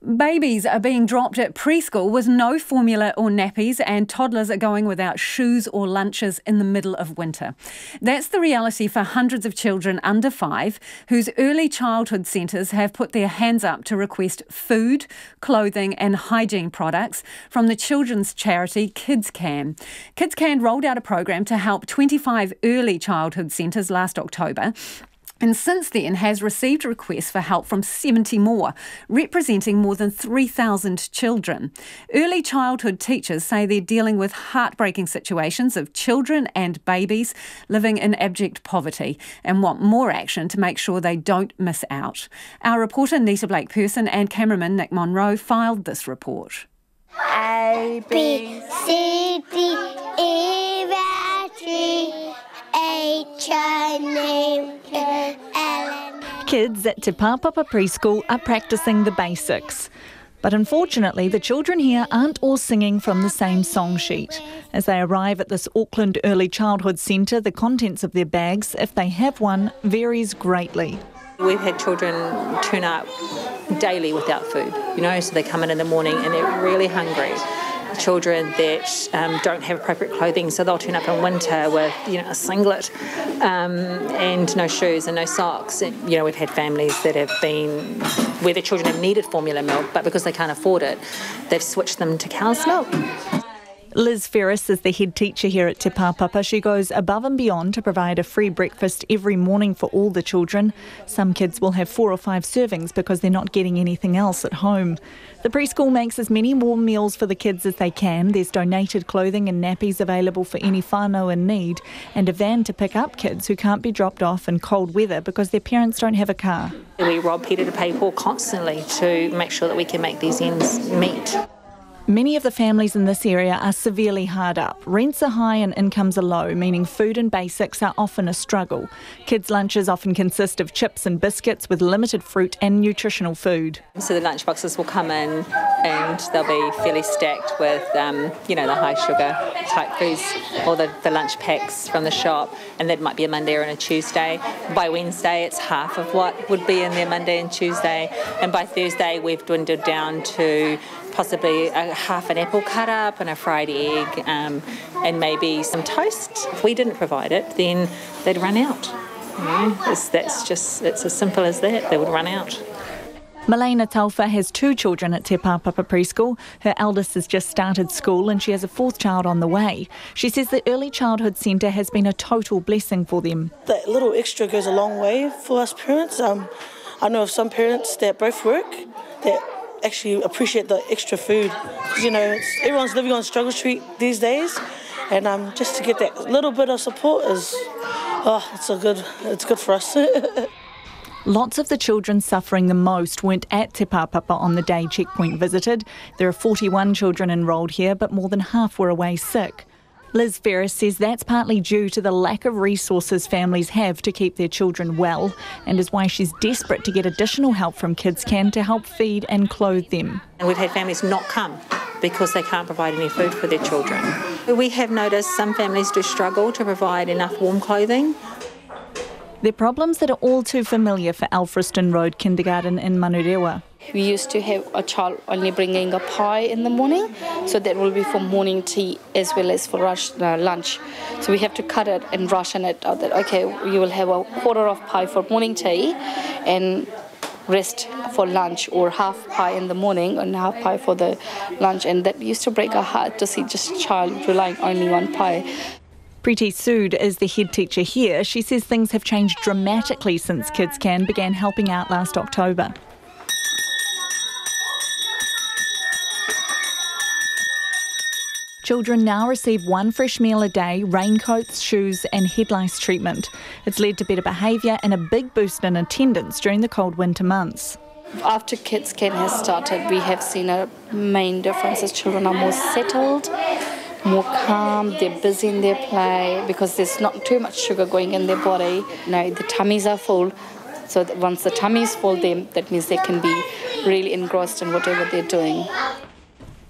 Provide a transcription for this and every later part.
Babies are being dropped at preschool with no formula or nappies, and toddlers are going without shoes or lunches in the middle of winter. That's the reality for hundreds of children under 5 whose early childhood centres have put their hands up to request food, clothing and hygiene products from the children's charity KidsCan. KidsCan rolled out a program to help 25 early childhood centres last October, and since then has received requests for help from 70 more, representing more than 3,000 children. Early childhood teachers say they're dealing with heartbreaking situations of children and babies living in abject poverty and want more action to make sure they don't miss out. Our reporter Nita Blake-Persen and cameraman Nick Monroe filed this report. A, B, C, D, E, F, G, H, I, N, K, L, M. Kids at Te Pāpapa Preschool are practising the basics. But unfortunately, the children here aren't all singing from the same song sheet. As they arrive at this Auckland Early Childhood Centre, the contents of their bags, if they have one, varies greatly. We've had children turn up daily without food, so they come in the morning and they're really hungry. Children that don't have appropriate clothing, so they'll turn up in winter with a singlet and no shoes and no socks. And, we've had families that have been where the children have needed formula milk, but because they can't afford it, they've switched them to cow's milk. Liz Ferris is the head teacher here at Te Pāpapa. She goes above and beyond to provide a free breakfast every morning for all the children. Some kids will have 4 or 5 servings because they're not getting anything else at home. The preschool makes as many warm meals for the kids as they can. There's donated clothing and nappies available for any whānau in need, and a van to pick up kids who can't be dropped off in cold weather because their parents don't have a car. We rob Peter to pay Paul constantly to make sure that we can make these ends meet. Many of the families in this area are severely hard up. Rents are high and incomes are low, meaning food and basics are often a struggle. Kids' lunches often consist of chips and biscuits with limited fruit and nutritional food. So the lunch boxes will come in and they'll be fairly stacked with, the high sugar type foods or the lunch packs from the shop, and that might be a Monday or a Tuesday. By Wednesday, it's half of what would be in there Monday and Tuesday, and by Thursday, we've dwindled down to possibly half an apple cut up and a fried egg and maybe some toast. If we didn't provide it, then they'd run out. It's as simple as that. They would run out. Malena Taufa has 2 children at Te Pāpapa Preschool. Her eldest has just started school and she has a 4th child on the way. She says the Early Childhood Centre has been a total blessing for them. That little extra goes a long way for us parents. I know of some parents that both work that actually appreciate the extra food. Everyone's living on struggle street these days, and just to get that little bit of support is, it's good for us. Lots of the children suffering the most weren't at Te Pāpapa on the day Checkpoint visited. There are 41 children enrolled here, but more than half were away sick. Liz Ferris says that's partly due to the lack of resources families have to keep their children well, and is why she's desperate to get additional help from KidsCan to help feed and clothe them. And we've had families not come because they can't provide any food for their children. We have noticed some families do struggle to provide enough warm clothing. They're problems that are all too familiar for Alfriston Road Kindergarten in Manurewa. We used to have a child only bringing a pie in the morning, so that will be for morning tea as well as for lunch. So we have to cut it and ration it out that, okay, you will have a quarter of pie for morning tea and rest for lunch, or half pie in the morning and half pie for the lunch. And that used to break our heart to see just a child relying only on pie. Preeti Sood is the head teacher here. She says things have changed dramatically since KidsCan began helping out last October. Children now receive 1 fresh meal a day, raincoats, shoes and head lice treatment. It's led to better behaviour and a big boost in attendance during the cold winter months. After KidsCan has started, we have seen a main difference as children are more settled, more calm, they're busy in their play because there's not too much sugar going in their body. The tummies are full, so that once the tummy is full, that means they can be really engrossed in whatever they're doing.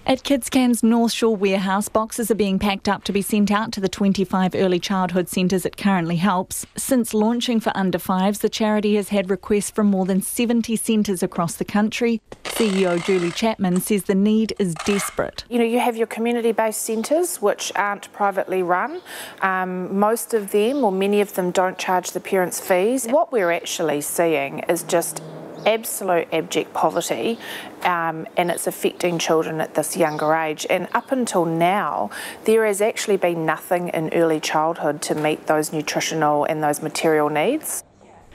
At KidsCan's North Shore warehouse, boxes are being packed up to be sent out to the 25 early childhood centres it currently helps. Since launching for under fives, the charity has had requests from more than 70 centres across the country. CEO Julie Chapman says the need is desperate. You have your community-based centres which aren't privately run. Most of them, or many of them, don't charge the parents fees. What we're actually seeing is just absolute abject poverty, and it's affecting children at this younger age. And up until now, there has actually been nothing in early childhood to meet those nutritional and those material needs.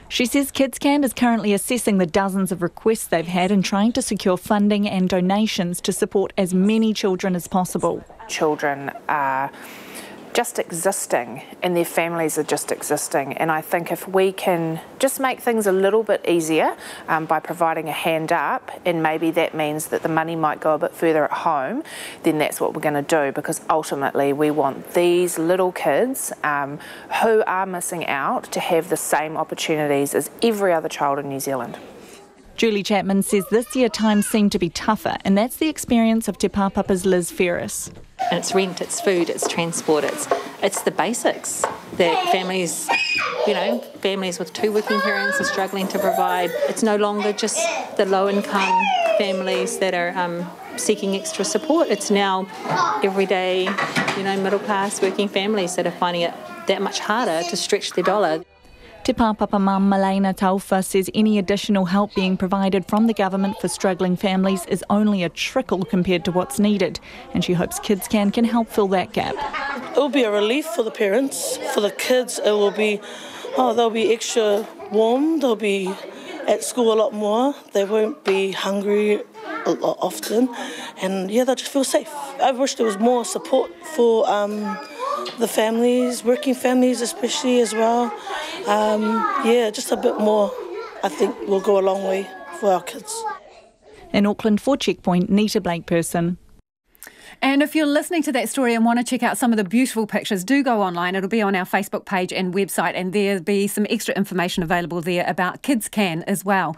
She says KidsCan is currently assessing the dozens of requests they've had and trying to secure funding and donations to support as many children as possible. Children are just existing and their families are just existing, and I think if we can just make things a little bit easier by providing a hand up, and maybe that means that the money might go a bit further at home, then that's what we're going to do, because ultimately we want these little kids who are missing out to have the same opportunities as every other child in New Zealand. Julie Chapman says this year times seem to be tougher, and that's the experience of Te Pāpapa's Liz Ferris. And it's rent, it's food, it's transport, it's the basics that families, families with two working parents are struggling to provide. It's no longer just the low-income families that are seeking extra support. It's now everyday, middle-class working families that are finding it that much harder to stretch their dollar. Te Pāpapa mum Malena Taufa says any additional help being provided from the government for struggling families is only a trickle compared to what's needed, and she hopes KidsCan can help fill that gap. It will be a relief for the parents. For the kids, it will be, they'll be extra warm, they'll be at school a lot more, they won't be hungry a lot often, and they'll just feel safe. I wish there was more support for the families, working families especially as well. Just a bit more, I think, will go a long way for our kids. In Auckland for Checkpoint, Nita Blake-Persen. And if you're listening to that story and want to check out some of the beautiful pictures, do go online. It'll be on our Facebook page and website, and there'll be some extra information available there about KidsCan as well.